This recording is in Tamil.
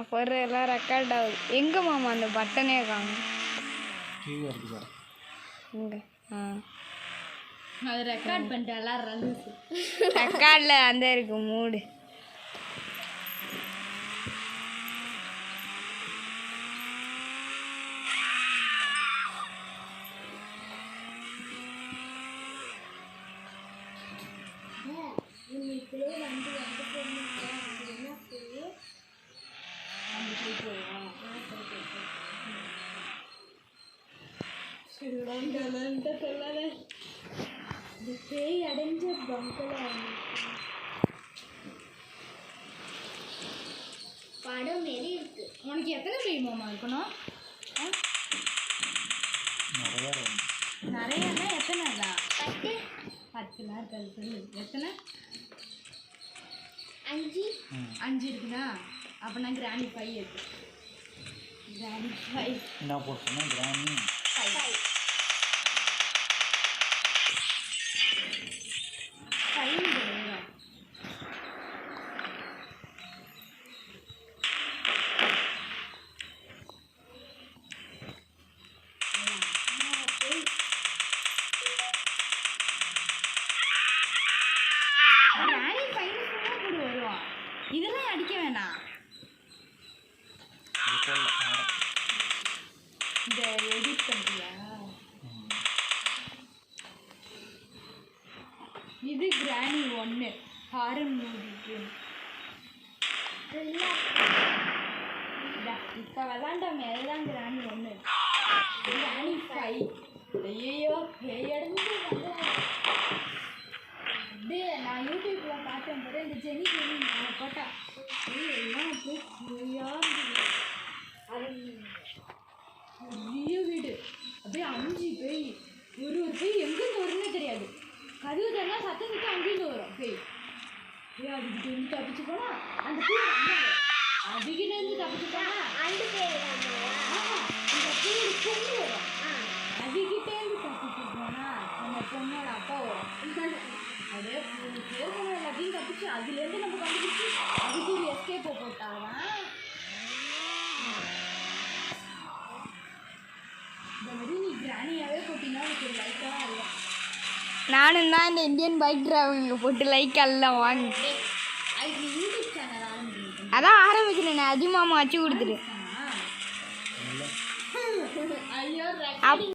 நான் போடுற எல்லாம் ரெக்கார்ட் ஆகுது. எங்கே மாமா அந்த பட்டனே காணும்? இங்கே அது ரெக்கார்ட் பண்ணிட்டு எல்லாம் ரெக்கார்டில் அந்த இருக்கு மூடு. பேய் அடைஞ்ச பங்களா படம் மாரி இருக்கு. உனக்கு எத்தனை பேய் மாமா இருக்கணும்? நிறையனா எத்தனை? 10 இருக்காது. எத்தனை? 5 இருக்குதா? அப்போ நான் கிராணி 5 இருக்கு. கிராணி 5 என்ன போட்டுனா கிராணி 5 இதெல்லாம் அடிக்க வேணாம். இந்த எடிட் பண்றியா? இது கிராணி 1 ஹாரன் மூவிக்கு. இப்போ விளாண்டோமே அதுதான் கிராணி 1. கிராணி 5. ஐயோ பேயடைஞ்சு அப்படியே நான் யூடியூப்ல பார்த்தேன் போது இந்த ஜெனி போட்டா எல்லாம் அப்படியே பெரிய வீடு அப்படியே 5 பேய். ஒரு பேய் எங்கேருந்து வரும்னே தெரியாது. கதவு தானே சத்தத்துக்கு அங்கேருந்து வரும் பேய். அதுக்கிட்ட இருந்து தப்பிச்சு போனா அந்த பேய் அதுக்கிட்ட இருந்து தப்பிச்சு போனா அந்த பேய் இந்த பேய் பொண்ணு வரும். அதுக்கிட்ட இருந்து தப்பிச்சு போனா அந்த பொண்ணோட அப்பா வரும். அப்படியே பேர் எல்லாத்தையும் தப்பிச்சு அதுலேருந்து நம்ம கண்டுபிடிச்சி அதுக்கு ஒரு எஸ்கேப்பை போட்டாதான் இந்த மாதிரி நீ கிராணியாகவே போட்டினா எனக்கு ஒரு லைக்காக இல்லை. நானும் தான் இந்த இந்தியன் பைக் டிராவலிங்க போட்டு லைக் எல்லாம் வாங்க. அதுக்கு யூடியூப் சேனல் ஆரம்பிக்கணும். அதான் ஆரம்பிக்கிறேன். அதிகமாக வச்சு கொடுத்துரு. ஐயோ